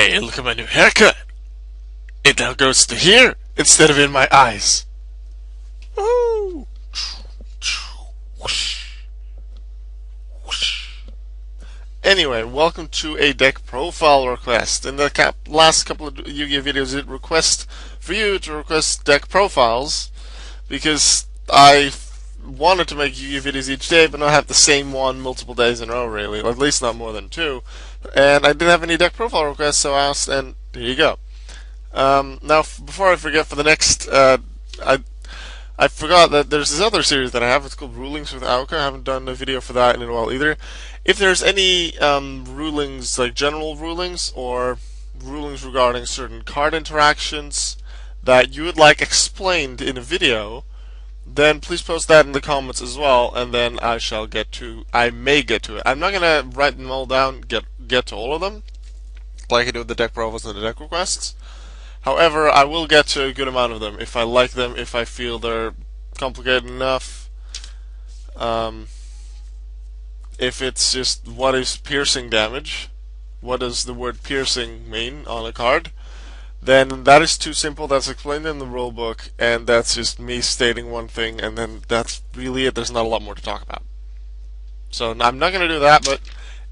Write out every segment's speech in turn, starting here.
Hey, look at my new haircut. It now goes to here instead of in my eyes. Woo! Anyway, welcome to a deck profile request. In the last couple of Yu-Gi-Oh videos, it requests for you to request deck profiles because I wanted to make Yu-Gi-Oh videos each day, but not have the same one multiple days in a row, really, or at least not more than two. And I didn't have any deck profile requests, so I asked, and here you go. Now, before I forget, for the next, I forgot that there's this other series that I have. It's called Rulings with Aoka. I haven't done a video for that in a while either. If there's any rulings, like general rulings or rulings regarding certain card interactions that you would like explained in a video, then please post that in the comments as well, and then I may get to it. I'm not gonna write them all down, get to all of them, like I do with the deck profiles and the deck requests. However, I will get to a good amount of them if I like them, if I feel they're complicated enough. If it's just what is piercing damage, what does the word piercing mean on a card, then that is too simple. That's explained in the rulebook, and that's just me stating one thing, and then that's really it. There's not a lot more to talk about. So I'm not going to do that, but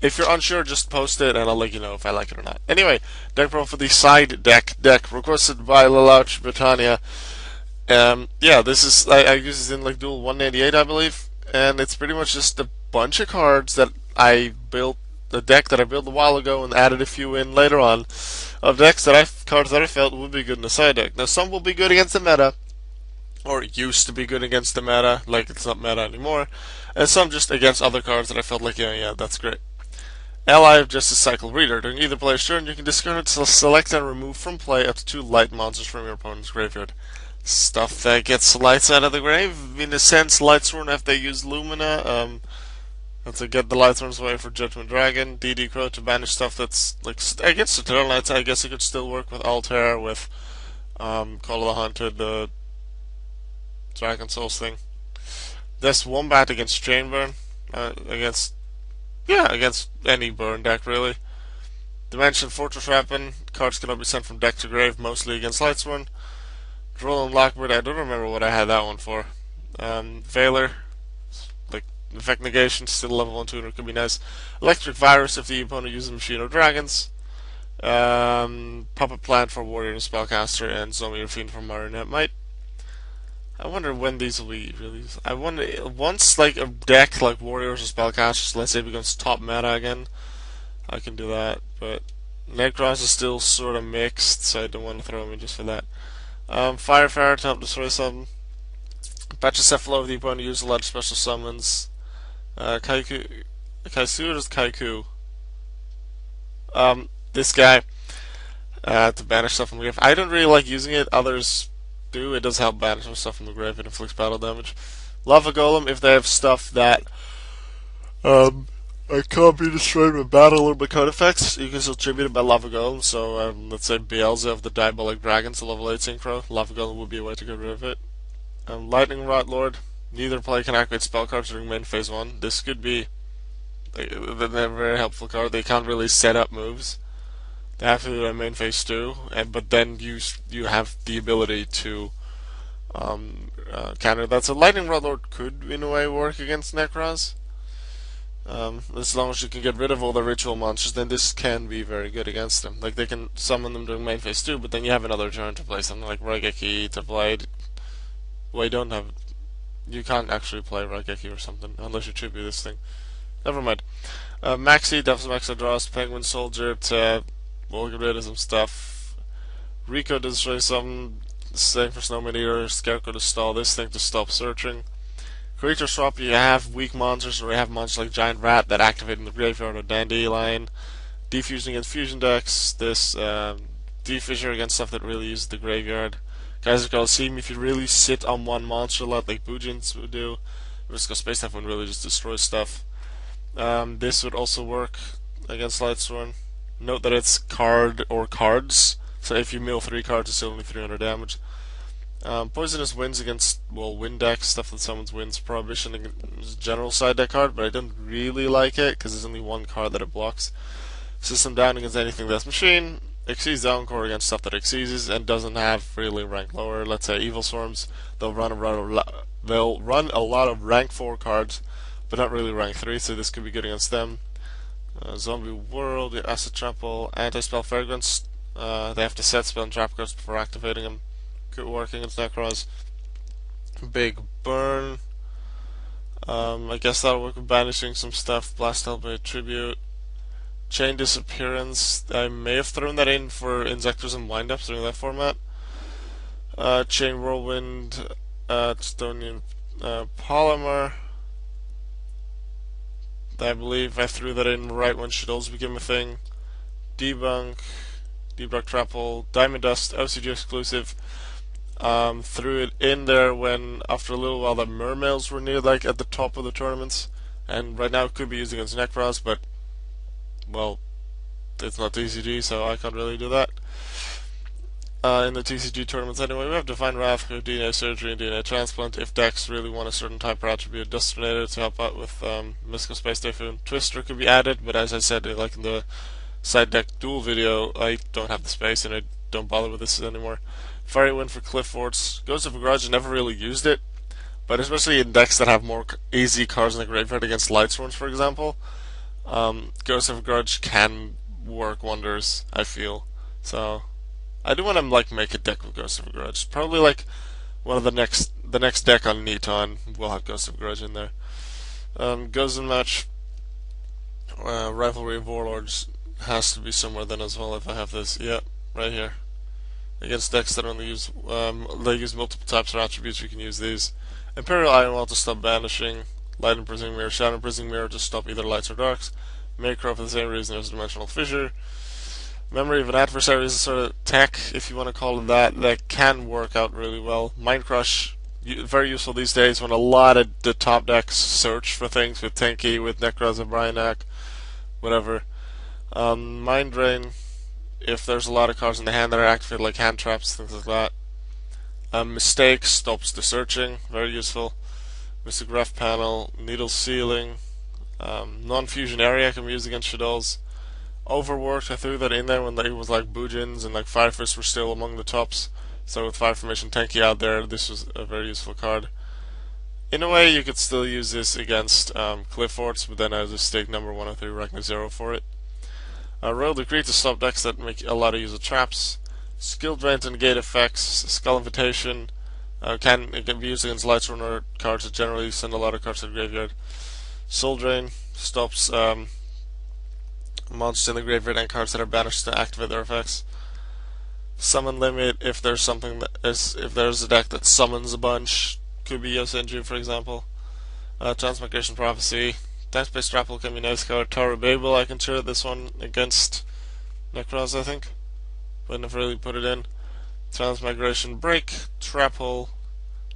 if you're unsure, just post it, and I'll let you know if I like it or not. Anyway, deck profile for the side deck requested by lelouch, Britannia. Yeah, this is I use this in like duel 188, I believe, and it's pretty much just a bunch of cards that I built, the deck that I built a while ago, and added a few in later on of decks cards that I felt would be good in the side deck. Now, some will be good against the meta, or used to be good against the meta, like it's not meta anymore, and some just against other cards that I felt like, yeah, that's great. Ally of Justice Cycle Reader. During either player's turn, you can discard it, select and remove from play up to 2 light monsters from your opponent's graveyard. Stuff that gets lights out of the grave. In a sense, Lightsworn, if they use Lumina, to get the Lightsworns away for Judgment Dragon. DD Crow to banish stuff that's, like, against Eternal Knights, I guess it could still work with Altair, with Call of the Hunted, the Dragon Souls thing. This Wombat against Chainburn, against any burn deck, really. Dimension Fortress Weapon. Cards cannot be sent from deck to grave, mostly against Lightsworn. Droll and Lockbird. I don't remember what I had that one for. Veiler. Like, effect negation, still level 1 tuner, could be nice. Electric Virus if the opponent uses Machine of Dragons. Puppet Plant for Warrior and Spellcaster, and Zombie Fiend for Marionette Might. I wonder when these will be released. I wonder, once like a deck like Warriors or Spellcasters, let's say, becomes top meta again, I can do that. But Necros is still sort of mixed, so I don't want to throw them in just for that. Firefarer to help destroy something. Pachycephalo if the opponent uses a lot of special summons. Kaiku or just Kaiku? This guy to banish stuff from the grave. I don't really like using it. Others do. It does help banish some stuff from the grave. It inflicts battle damage. Lava Golem if they have stuff that can't be destroyed with battle or by card effects, you can still tribute it by Lava Golem. So let's say Beelze of the Diabolic Dragons, the level 8 Synchro. Lava Golem would be a way to get rid of it. Lightning Rod Lord. Neither player can activate spell cards during main phase 1. This could be a very helpful card. They can't really set up moves. They have to do it in main phase 2, but then you have the ability to counter that. So Lightning Rod Lord could, in a way, work against Necros. As long as you can get rid of all the ritual monsters, then this can be very good against them. Like, they can summon them during main phase 2, but then you have another turn to play something like Raigeki to play. Well, you can't actually play Raigeki or something, unless you tribute this thing. Never mind. Maxi, Devil's Max draws Penguin Soldier to get rid of some stuff. Rico to destroy something. Same for Snow Meteor. Scarecrow to stall this thing to stop searching. Creature swap, you have weak monsters, or you have monsters like Giant Rat that activate in the graveyard or Dandelion. Defusing against fusion decks. This Defissure against stuff that really uses the graveyard. Kaiser Coliseum, if you really sit on one monster a lot, like Bujins would do. Risk of Space Knife would really just destroy stuff. This would also work against Lightsworn. Note that it's card or cards, so if you mill 3 cards, it's only 300 damage. Poisonous Winds against, wind deck, stuff that summons winds. Prohibition is a general side deck card, but I don't really like it, because there's only one card that it blocks. System Down against anything that's machine. exceeds the encore against stuff that exceeds and doesn't have really rank lower. Let's say Evil Swarms, they'll run a lot of rank 4 cards, but not really rank 3, so this could be good against them. Zombie World, the Acid Trample, Anti-Spell Fragrance, they have to set spell and trap cards before activating them. Good work against Necros. Big Burn, I guess that'll work with banishing some stuff. Blast Hellblade Tribute. Chain Disappearance, I may have thrown that in for Insectors and Windups during that format. Chain Whirlwind, Estonian Polymer. I believe I threw that in right when Shadows became a thing. Debunk Trapple, Diamond Dust, OCG exclusive. Threw it in there when, after a little while, the Mermails were near like at the top of the tournaments, and right now it could be used against Necros, but well, it's not TCG, so I can't really do that. In the TCG tournaments anyway, we have Divine Wrath, DNA Surgery, and DNA Transplant. If decks really want a certain type or attribute, Dust Tornado to help out with Mystical Space Typhoon. Twister could be added, but as I said, like in the side deck duel video, I don't have the space and I don't bother with this anymore. Fiery Wind for Cliff Forts. Ghost of a Grudge, I never really used it, but especially in decks that have more easy cards in the graveyard against Lightsworns, for example, Ghost of a Grudge can work wonders, I feel. So I do want to like make a deck with Ghost of a Grudge. Probably like one of the next deck on Neton will have Ghost of a Grudge in there. Goes in match. Rivalry of Warlords has to be somewhere then as well. If I have this, yep, right here. Against decks that only use they use multiple types of attributes, we can use these. Imperial Ironwall to stop banishing. Light Imprisoning Mirror, Shadow Imprisoning Mirror to stop either lights or darks. Macro for the same reason as Dimensional Fissure. Memory of an Adversary is a sort of tech, if you want to call it that can work out really well. Mind Crush, very useful these days when a lot of the top decks search for things with Tenki, with Necros and Bryanak, whatever. Mind Drain, if there's a lot of cards in the hand that are activated, like hand traps, things like that. Mistake stops the searching, very useful. Mystic Ref Panel, Needle Sealing, Non-Fusion Area can be used against Shadows. Overworked, I threw that in there when it was like Bujins and like Fire Fist were still among the tops. So with Fire Formation Tenki out there, this was a very useful card. In a way, you could still use this against Cliff Forts, but then I just stake number 103 Ragnar 0 for it. Royal Decree to stop decks that make a lot of use of traps. Skill Drain to negate effects. Skull Invitation. It can be used against Lightsworn cards that generally send a lot of cards to the graveyard. Soul Drain stops monsters in the graveyard and cards that are banished to activate their effects. Summon Limit, if there's if there's a deck that summons a bunch, could be Yosenju for example. Transmigration Prophecy. Time-Space Trapple can be a nice card. Tower of Babel, I can share this one against Necros, I think, but never really put it in. Transmigration Break, Trapple,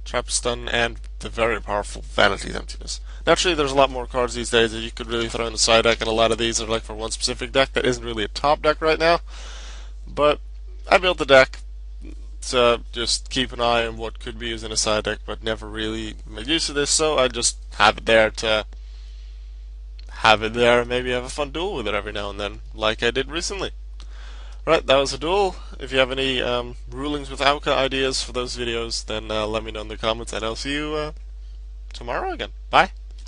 Trap Stun, and the very powerful Vanity's Emptiness. Naturally, there's a lot more cards these days that you could really throw in the side deck, and a lot of these are like for one specific deck that isn't really a top deck right now. But I built the deck to just keep an eye on what could be used in a side deck, but never really made use of this, so I just have it there to have it there and maybe have a fun duel with it every now and then, like I did recently. Right, that was a duel. If you have any rulings with Auka ideas for those videos, then let me know in the comments, and I'll see you tomorrow again. Bye!